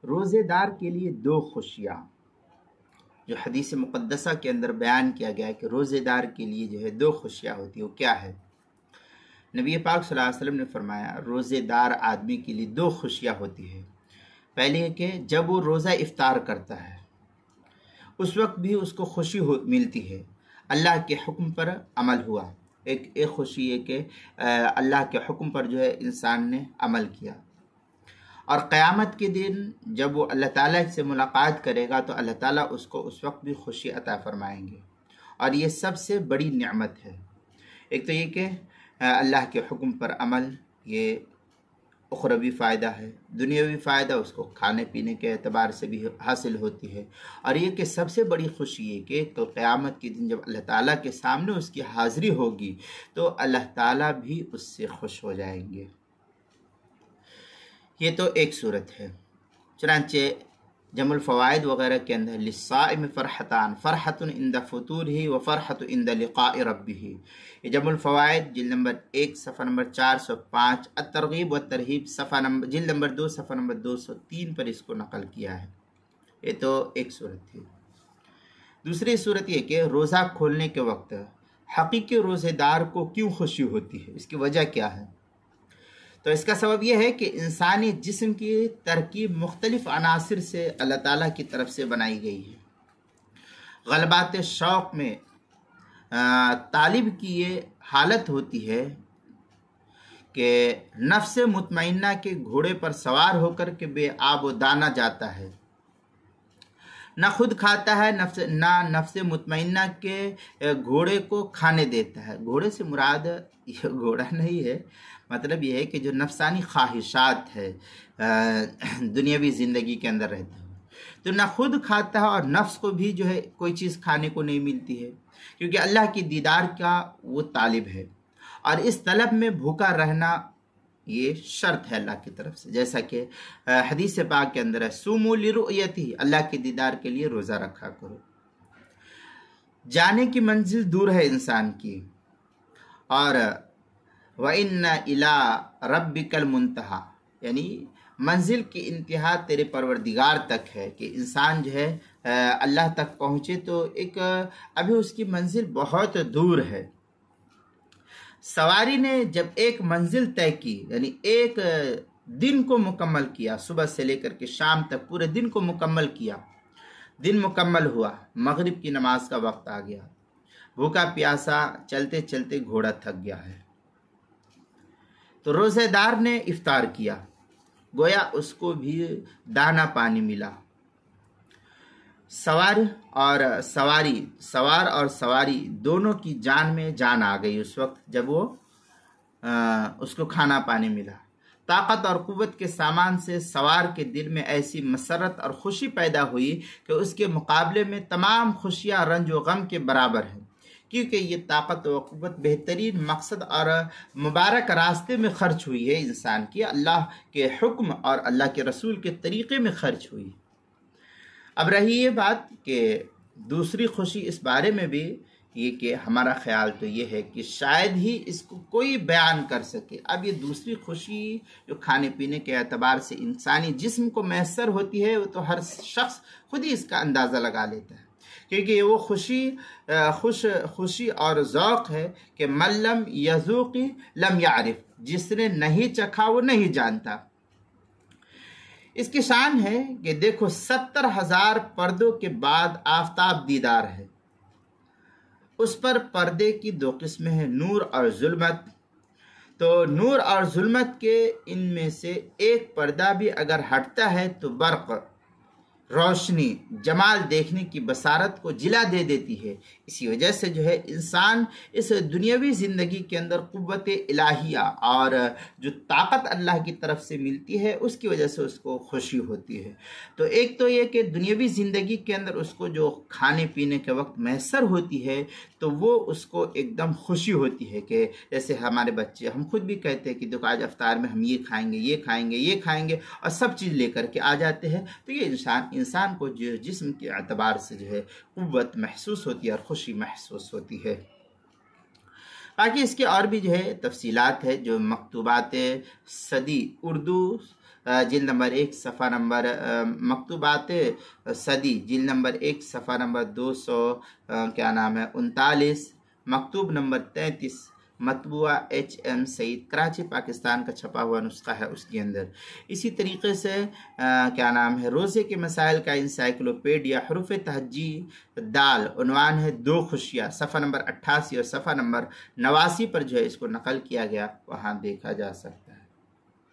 روزے دار کے لیے دو خوشیاں جو حدیث مقدسہ کے اندر بیان کیا گیا ہے کہ روزے دار کے لیے جو ہے دو خوشیاں ہوتی ہیں، وہ کیا ہے؟ نبی پاک صلی اللہ علیہ وسلم نے فرمایا روزے دار آدمی کے لیے دو خوشیاں ہوتی ہیں۔ پہلی ہے کہ جب وہ روزہ افطار کرتا ہے اس وقت بھی اس کو خوشی ملتی ہے، اللہ کے حکم پر عمل ہوا۔ ایک خوشی ہے کہ اللہ کے حکم پر جو ہے انسان نے عمل کیا، اور قیامت کے دن جب وہ اللہ تعالیٰ سے ملاقات کرے گا تو اللہ تعالیٰ اس کو اس وقت بھی خوشی عطا فرمائیں گے، اور یہ سب سے بڑی نعمت ہے۔ ایک تو یہ کہ اللہ کے حکم پر عمل، یہ اخروی فائدہ ہے، دنیاوی فائدہ اس کو کھانے پینے کے اعتبار سے بھی حاصل ہوتی ہے، اور یہ کہ سب سے بڑی خوشی ہے کہ کل قیامت کے دن جب اللہ تعالیٰ کے سامنے اس کی حاضری ہوگی تو اللہ تعالیٰ بھی اس سے خوش ہو جائیں گے۔ یہ تو ایک صورت ہے۔ چنانچہ جمع الفوائد وغیرہ کے اندر للصائم فرحتان، فرحت عند فطورہ و فرحت عند لقاء ربہ، یہ جمع الفوائد جلد نمبر 1 صفحہ نمبر 405، الترغیب والترہیب جلد نمبر 2 صفحہ نمبر 203 پر اس کو نقل کیا ہے۔ یہ تو ایک صورت تھی۔ دوسری صورت یہ کہ روزہ کھولنے کے وقت حقیقی روزے دار کو کیوں خوشی ہوتی ہے، اس کی وجہ کیا ہے؟ تو اس کا سبب یہ ہے کہ انسانی جسم کی ترکیب مختلف عناصر سے اللہ تعالیٰ کی طرف سے بنائی گئی ہے۔ غلبات شوق میں طالب کی یہ حالت ہوتی ہے کہ نفس مطمئنہ کے گھوڑے پر سوار ہو کر کے بے آب و دانہ جاتا ہے، نہ خود کھاتا ہے نہ نفس مطمئنہ کے گھوڑے کو کھانے دیتا ہے۔ گھوڑے سے مراد یہ گھوڑا نہیں ہے، مطلب یہ ہے کہ جو نفسانی خواہشات ہے دنیاوی زندگی کے اندر رہتے ہیں، تو نہ خود کھاتا ہے اور نفس کو بھی جو ہے کوئی چیز کھانے کو نہیں ملتی ہے، کیونکہ اللہ کی دیدار کا وہ طالب ہے، اور اس طلب میں بھوکا رہنا یہ شرط ہے اللہ کی طرف سے، جیسا کہ حدیث پاک کے اندر ہے صوموا لرؤیتہ، اللہ کے دیدار کے لیے روزہ رکھا کرو۔ جانے کی منزل دور ہے انسان کی، اور وَإِنَّ إِلَىٰ رَبِّكَ الْمُنْتَهَىٰ، یعنی منزل کی انتہا تیرے پروردگار تک ہے، کہ انسان جو ہے اللہ تک پہنچے تو ایک ابھی اس کی منزل بہت دور ہے۔ سواری نے جب ایک منزل طے کی، یعنی ایک دن کو مکمل کیا، صبح سے لے کر کے شام تک پورے دن کو مکمل کیا، دن مکمل ہوا، مغرب کی نماز کا وقت آ گیا، بھوکا پیاسا چلتے چلتے گھوڑا تھک گیا ہے، تو روزے دار نے افطار کیا، گویا اس کو بھی دانا پانی ملا۔ سوار اور سواری دونوں کی جان میں جان آ گئی اس وقت جب وہ اس کو کھانا پانی ملا۔ طاقت اور قوت کے سامان سے سوار کے دل میں ایسی مسرت اور خوشی پیدا ہوئی کہ اس کے مقابلے میں تمام خوشیاں رنج و غم کے برابر ہیں، کیونکہ یہ طاقت و قوت بہترین مقصد اور مبارک راستے میں خرچ ہوئی ہے انسان کی، اللہ کے حکم اور اللہ کے رسول کے طریقے میں خرچ ہوئی۔ اب رہی یہ بات کہ دوسری خوشی اس بارے میں بھی یہ کہ ہمارا خیال تو یہ ہے کہ شاید ہی اس کو کوئی بیان کر سکے۔ اب یہ دوسری خوشی جو کھانے پینے کے اعتبار سے انسانی جسم کو میسر ہوتی ہے، وہ تو ہر شخص خود ہی اس کا اندازہ لگا لیتا ہے، کیونکہ وہ خوشی اور ذوق ہے کہ من لم یذوق لم یعرف، جس نے نہیں چکھا وہ نہیں جانتا۔ اس کی شان ہے کہ دیکھو 70,000 پردوں کے بعد آفتاب دیدار ہے، اس پر پردے کی دو قسمیں ہیں، نور اور ظلمت۔ تو نور اور ظلمت کے ان میں سے ایک پردہ بھی اگر ہٹتا ہے تو برق، روشنی، جمال دیکھنے کی بصارت کو جلا دے دیتی ہے۔ اسی وجہ سے جو ہے انسان اس دنیاوی زندگی کے اندر قوت الہیہ اور جو طاقت اللہ کی طرف سے ملتی ہے اس کی وجہ سے اس کو خوشی ہوتی ہے۔ تو ایک تو یہ کہ دنیاوی زندگی کے اندر اس کو جو کھانے پینے کے وقت میسر ہوتی ہے تو وہ اس کو ایک دم خوشی ہوتی ہے، کہ جیسے ہمارے بچے، ہم خود بھی کہتے ہیں کہ دیکھو آج افطار میں ہم یہ کھائیں گے، یہ کھائیں گے، یہ کھائیں گے، اور سب چیز لے کر کے آ جاتے ہیں، تو یہ انسان کو جو جسم کے اعتبار سے جو ہے قوت محسوس ہوتی ہے اور خوشی محسوس ہوتی ہے۔ باقی اس کے اور بھی جو ہے تفصیلات ہے جو مکتوبات صدی اردو جلد نمبر 1 صفحہ نمبر مکتوبات صدی جلد نمبر 1 صفحہ نمبر 239 مکتوب نمبر 33 مطبوعہ HM سعید کراچی پاکستان کا چھپا ہوا نسخہ ہے اس کے اندر۔ اسی طریقے سے روزے کے مسائل کا انسائکلوپیڈیا حروف تہجی دال، عنوان ہے 2 خوشیاں، صفحہ نمبر 88 اور صفحہ نمبر 89 پر جو ہے اس کو نقل کیا گیا، وہاں دیکھا جا سکتا ہے۔